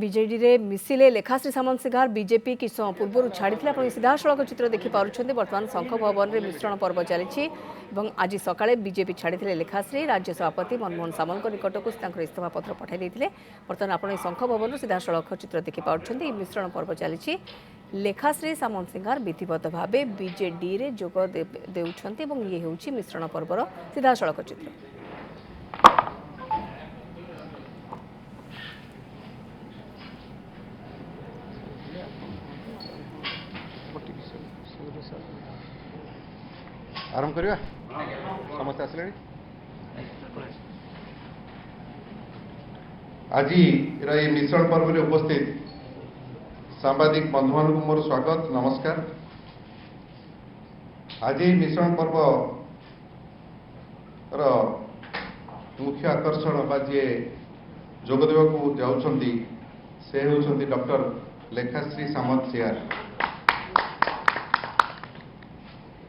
BJD रे मिसिले लेखाश्री सामंतसिंहार BJP कि पूर्व छाड़ी सीधा सड़क चित्र देखिपुंट बर्तमान शंख भवन में मिश्रण पर्व चली आज सकाळे बीजेपी छाड़ी लेखाश्री राज्य सभापति मनमोहन सामंत निकट को इस्तीफा पत्र पठाई बर्तमान आप शंख भवन सीधा सड़क चित्र देखिपुंट मिश्रण पर्व चली लेखाश्री सामंतसिंहार विधिवत भाव बीजेडी रे जोग देउछंती ये हूँ मिश्रण पर्वर सीधा सड़क चित्र। आरंभ करिया समस्त आसले आज ये मिश्रण पर्व में उपस्थित सांबादिक बंधु मान को मोर स्वागत नमस्कार। आज ये मिश्रण पर्व मुख्य आकर्षण बा जी जोग देवा को जाउछंती से होउछंती डॉक्टर लेखाश्री सामंतसिंहार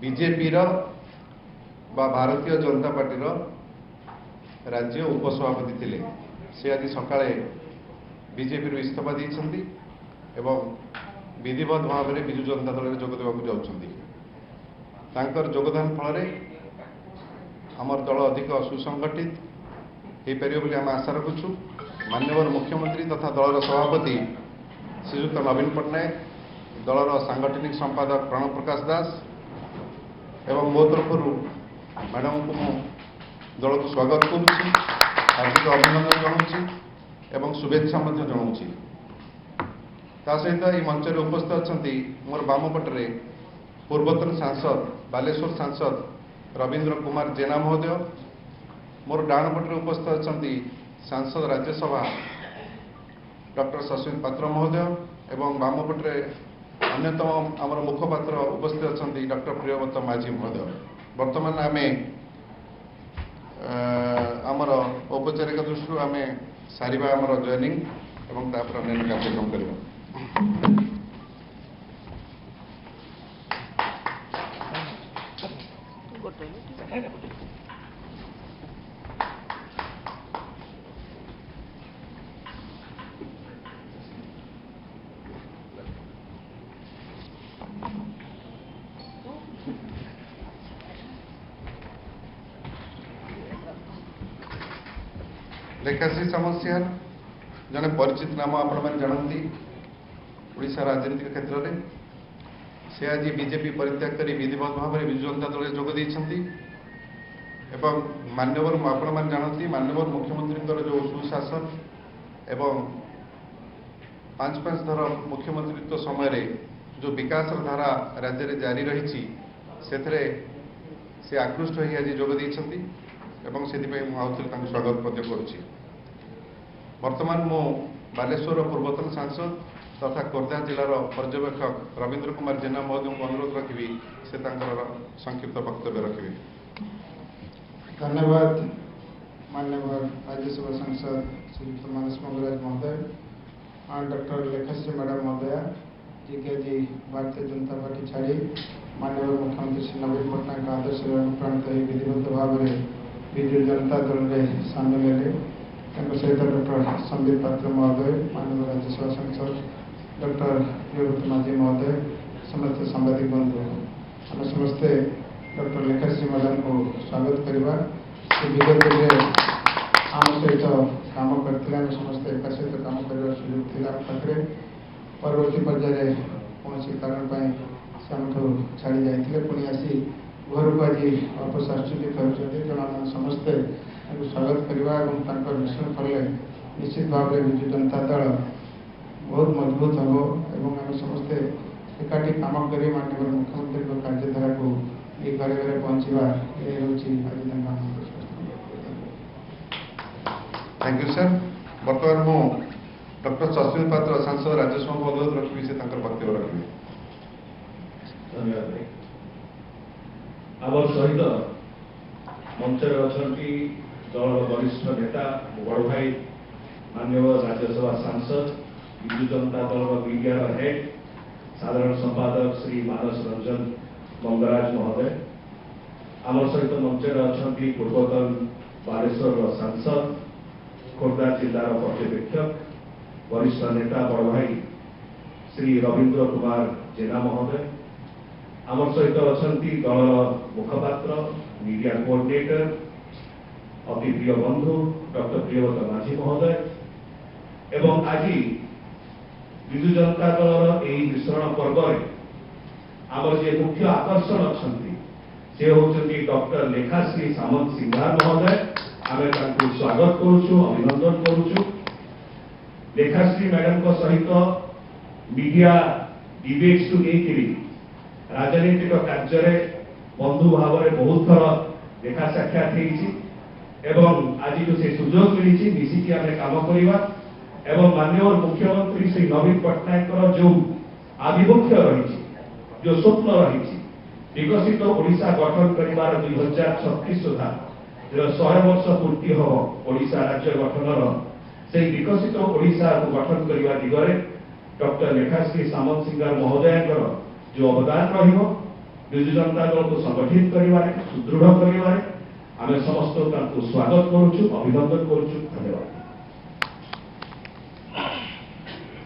बीजेपी बा भारतीय जनता पार्टी राज्य उपसभापति थिले से आज सकाळे बीजेपी इस्तीफा देइछंती एवं विधिवत भाव में विजु जनता दल जोग देवाक जाउछंती। तांकर योगदान फल आमर दल अधिक सुसंगठित हो पारिबो बोली आम आशा रखुछु। माननीय मुख्यमंत्री तथा दलर सभापति श्रीयुक्त नवीन पट्टनायक दलर सांगठनिक संपादक प्रणव प्रकाश दास एवं मो तरफ मैडम को दल को स्वागत करुच्ची हार्दिक अभिनंदन जनाऊँगी एवं शुभेच्छा जनाऊँगी। सहित ये मंच में उपस्थित अच्छा मोर बामपटे पूर्वतन सांसद बालेश्वर सांसद रवींद्र कुमार जेना महोदय, मोर डाण पटे उपस्थित अच्छा सांसद राज्यसभा डॉक्टर सस्मित पात्र महोदय एवं बामपटे अन्यतम आमर मुखपात्र उपस्थित अच्छा डॉक्टर प्रियव्रत माझी महोदय। वर्तमान आम आमर औपचारिक दृष्टि आम सारिबा आमर जॉइनिंग एवं तापर अन्य कार्यक्रम करबा। लेखाश्री सामंतसिंहार जने परिचित नाम आपण जानती ओडिशा राजनीतिक क्षेत्र में से आज बीजेपी परित्याग कर विधिवत भाव में विजु जनता दल जोग देइछंती एवं माननीय आपण जानती माननीय मुख्यमंत्री जो सुशासन एवं 5 थर मुख्यमंत्रित्व समय जो विकास धारा राज्य में जारी रही से आकृष्ट हो आज जोग देइछंती एवं से स्वागत करुच्ची। वर्तमान मो बालेश्वर पूर्वतन सांसद तथा खोर्धा जिलार पर्यवेक्षक रवींद्र कुमार जेना महोदय को अनुरोध रखी से संक्षिप्त वक्तव्य रखी। धन्यवाद माननीय राज्यसभा सांसद श्री मानस मंगराज महोदय और डॉक्टर लेखाश्री मैडम महोदय जी के जी भारतीय जनता पार्टी छाड़ी माननीय मुख्यमंत्री श्री नवीन पट्टनायक आदर्श अनुप्राणित विधिवत भाव में विजु जनता दल में सामिल हेले। सहित डॉक्टर संबित पात्र महोदय माननीय राज्यसभा सांसद डॉक्टर प्रियव्रत माझी महोदय समस्त सांबादिक बंधु आम समस्ते डॉक्टर लेखाश्री मैडम को स्वागत करवा विगत में आम सहित काम करते समस्ते एक सहित काम कर सुযোগ था पाखे परवर्ती पर्याय कौन कारण से आम छाड़ी जाते पुणी आसी घर को आज वापस आम समस्ते स्वागत करवा मिश्रण फल निश्चित भाव में विजु जनता दल बहुत मजबूत हम एवं आम समस्ते एकाठी काम कर माननीय मुख्यमंत्री कार्यधारा को ये घरे घरे पहुँचवा ये हूँ आज थैंक यू सर। बर्तमान मु डॉक्टर सस्मित पात्र सांसद राज्यसभा को अनुरोध रखी से वक्तव्य रखी। धन्यवाद। आम सहित मंच अच्छा दल वरिष्ठ नेता बड़ भाई माननीय राज्यसभा सांसद विजु जनता दल मीडिया हेड साधारण संपादक श्री मानस रंजन मंगराज महोदय आम सहित मंच अच्छा पूर्वतन बालेश्वर सांसद खोर्धा जिलार पर्यवेक्षक वरिष्ठ नेता बड़ भाई श्री रवींद्र कुमार जेना महोदय, आम सहित अच्छा दल मुखपात्र मीडिया कोऑर्डिनेटर अति प्रिय बंधु डॉक्टर प्रियव्रत माझी महोदय एवं आज विजु जनता दल यही मिश्रण पर्व आम जे मुख्य आकर्षण अच्छा से होती डॉक्टर लेखाश्री सामंत सिंघार महोदय। आम स्वागत करुचु अभिनंदन करुचु। लेखाश्री मैडम को सहित मीडिया डिबेट्स नहीं राजनीतिक कार्य बंधु भाव में बहुत थर देखा साक्षात एवं आज जो से सुजोग मिली मिसिकी आम काम करवा एवं माननीय मुख्यमंत्री श्री नवीन पट्टनायक जो आभिमुख्य रही जो स्वप्न रही विकसित ओडिशा गठन करिवार 2036 सुधा जो 100 वर्ष पूर्ति हम ओडिशा राज्य गठनर से विकसित ओडिशा को गठन करने दिगरे डॉक्टर लेखाश्री सामंत सिंघार महोदय जो अवदान रजु जनता दल को संगठित कर सुदृढ़ कर आम समस्त स्वागत करुचु अभिनंदन करुचु। धन्यवाद।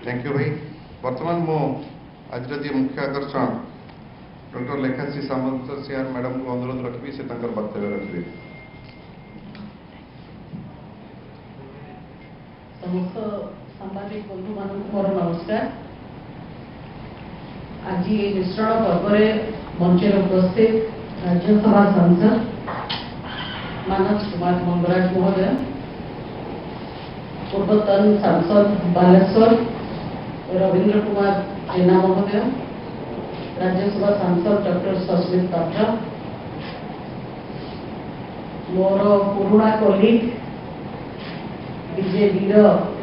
थैंक यू भाई। वर्तमान मो आज मुख्य आकर्षण डॉक्टर लेखाश्री सामंत सिंघार मैडम को अनुरोध रखी से वक्तव्य रखिए। समस्त सांबादिक बंधु मान मोर नमस्कार। आज ये मिश्रण पर्व मंच उपस्थित राज्यसभा सांसद मानस कुमार मंगराज महोदय, पूर्वतन सांसद बालेश्वर रवींद्र कुमार जेना महोदय, राज्यसभा सांसद डॉक्टर सस्मित पात्रा, मोर पुराणा कलिग बीजेपी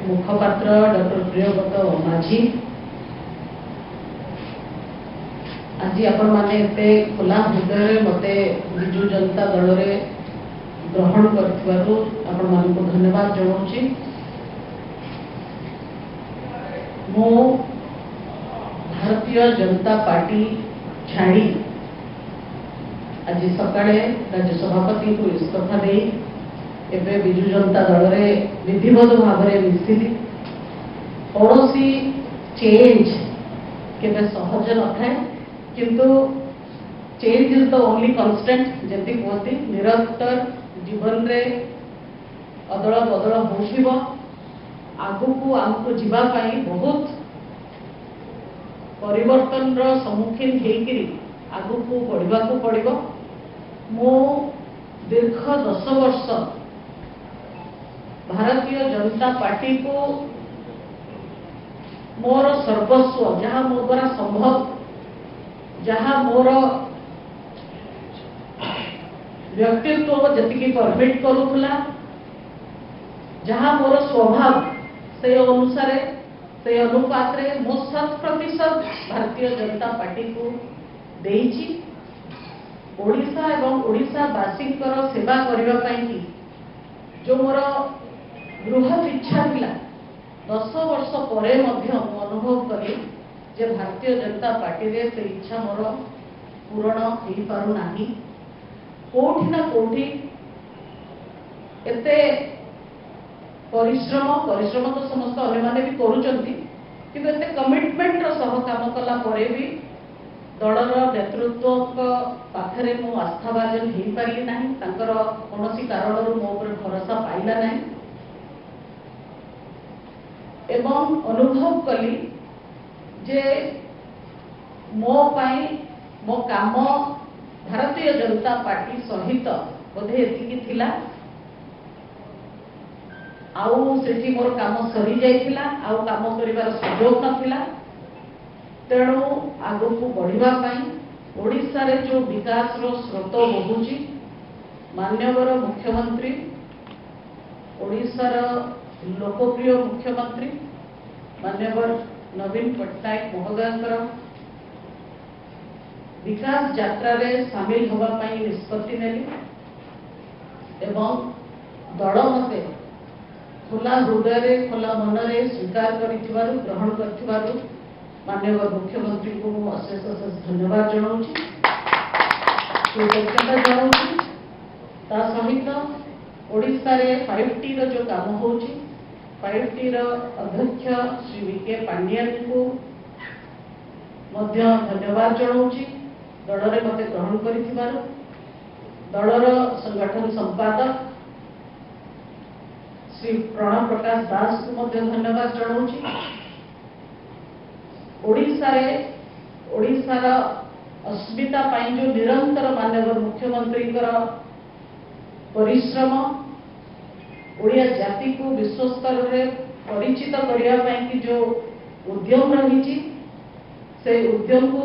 मुखपात्र डॉक्टर प्रियव्रत माझी, आज आपण माने एते खुला हृदय मते विजु जनता दल रे ग्रहण करथिबारु आपण मानकु धन्यवाद जणाउछि। मो भारतीय जनता पार्टी छाड़ी आज सकाळे राज्य सभापति को इस्तीफा दे एबे विजु जनता दल रे विधिवत भाव में मिसिली। कौन चेंज केबे सहज न थाए किंतु change is the only constant जति कहती निरंतर जीवन रे अदल बदल होशिबो आगु को आमको जीवा पाई बहुत परिवर्तन रो सम्मुखीन हेकिरी आगु को बढ़िबा को पड़िबो। मो दीर्घ 10 वर्ष भारतीय जनता पार्टी को मोर सर्वस्व जहाँ मो द्वारा संभव जहाँ मोर व्यक्तित्व जी परमिट करूला जहाँ मोर स्वभाव से अनुसार से अनुपात रे मो 100% भारतीय जनता पार्टी को देइछि। ओडिशा एवं ओडिशावासी सेवा करने जो मोर बृहत इच्छा थिला 10 वर्ष परे मध्य अनुभव कली जे भारतीय जनता पार्टी रे से इच्छा मोर पूरण हो पारु नाही। कोठी ना कोठी एते परिश्रम तो समस्त अन्य माने भी करूचंती किंतु एते कमिटमेंट रो सह काम कला परे भी दलर नेतृत्व पाखरे मो आस्थाभाजन हो पारि नाही। तांकर कोनोसी कारणरू मो ऊपर भरोसा पाइला नाही एवं अनुभव कली जे मो पाई मो काम भारतीय जनता पार्टी सहित बोधे एतिकी थिला आउ सेठी मोर काम सरी जाइथिला आउ काम करिवार सुयोग नथिला। तेणु आगको बढ़िबा पाई ओडिशा रे जो विकास रो स्रोत बहुची मान्यवर मुख्यमंत्री ओडिशा रो लोकप्रिय मुख्यमंत्री मान्यवर नवीन पट्टनायक महोदयकर विकास यात्रा रे शामिल होगा पाई निष्पत्ति नेली एवं दल मते खुला हृदय रे खुला मन रे स्वीकार करिथिबारु ग्रहण करिथिबारु माननीय मुख्यमंत्री को अशेष अशेष धन्यवाद जनाऊँगी कृतज्ञता जनाऊँगी। ता सहित ओडिशा रे 5T रो जो काम होउची 5T अध्यक्ष श्री वीके पांडियन को धन्यवाद जनाऊँगी दल में मत ग्रहण कर दलर संगठन संपादक श्री प्रणव प्रकाश दास को धन्यवाद जनाऊँगी ओडिशार अस्मिता पाई जो निरंतर माननीय मुख्यमंत्री परिश्रम ओडिया जाति को विश्व स्तर में परिचित करने की जो उद्यम रही से उद्यम को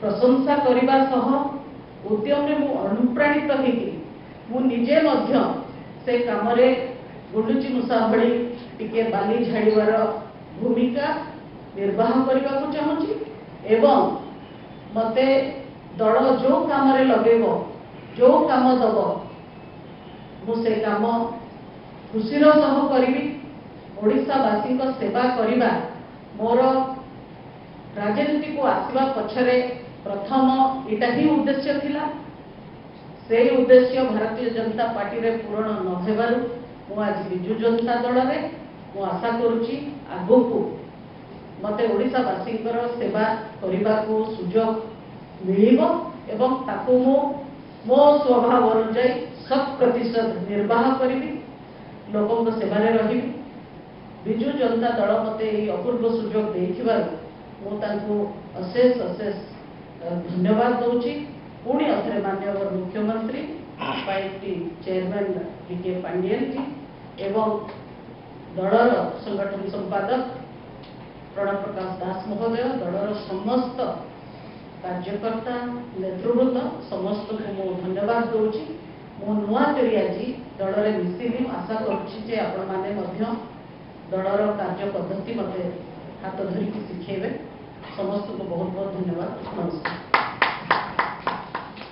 प्रशंसा करने सह उद्यम में मु अनुप्राणित हो निजे मध्य से काम गुंडुची मूषा भली टिके बाली झाड़ीवार भूमिका निर्वाह करने को चाहूँगी एवं मते दल जो काम लगेब जो काम दब मुझे काम खुशीर सह करी ओडिशावासी सेवा करने मोर राजनीति को आसवा पछरे प्रथम इटा ही उद्देश्य थिला से उद्देश्य भारतीय जनता पार्टी रे पूर्ण न हो आज विजु जनता दल में मु आशा करुच्ची आगो को मते ओडिशावासी सेवा करने को सुजोग मिलिबो एवं ताको मो स्वभाव अनुजाई 100% निर्वाह करी लोकों सेवा रही विजु जनता दल मत अपूर्व सुजोग देथिबारु अशेष अशेष धन्यवाद दूची पुणी अथरे माननीय मुख्यमंत्री 5T चेयरमैन वीके पांडियन जी एवं दलर संगठन संपादक प्रणव प्रकाश दास महोदय दलर समस्त कार्यकर्ता नेतृवृंद समस्त को मु धन्यवाद दूची मो नुआ करी आज दल में मिसिली आशा करुच्ची आपण मैंने दलर कार्य पद्धति मत हाथ धरिकी शिखेबे समस्त को बहुत बहुत धन्यवाद नमस्कार।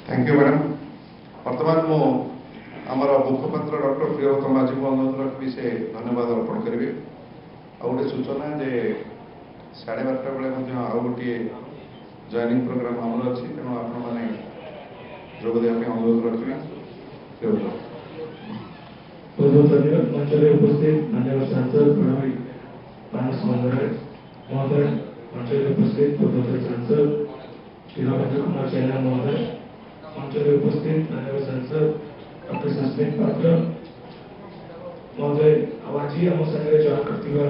Thank you madam. वर्तमान मु आमर मुखपात्र डॉक्टर प्रियव्रत माझी को अनुरोध रखी से धन्यवाद अर्पण करी आ गोटे सूचना जे 12:30 बेले आउ गोटे जॉइनिंग प्रोग्राम आमर अच्छी तेणु आपण मैंने जोग देवाई अनुरोध रखी प्रियव्रत बहुत धन्यवाद। मंचले उपस्थित माननीय सांसद प्रणवी मानस महोदय मंचले उपस्थित पूर्वोत्तर सांसद वीरभद्र कुमार चैना महोदय मंचले उपस्थित माननीय सांसद डॉक्टर सस्मित पात्र महोदय आज आम संगे जॉइन करथिबा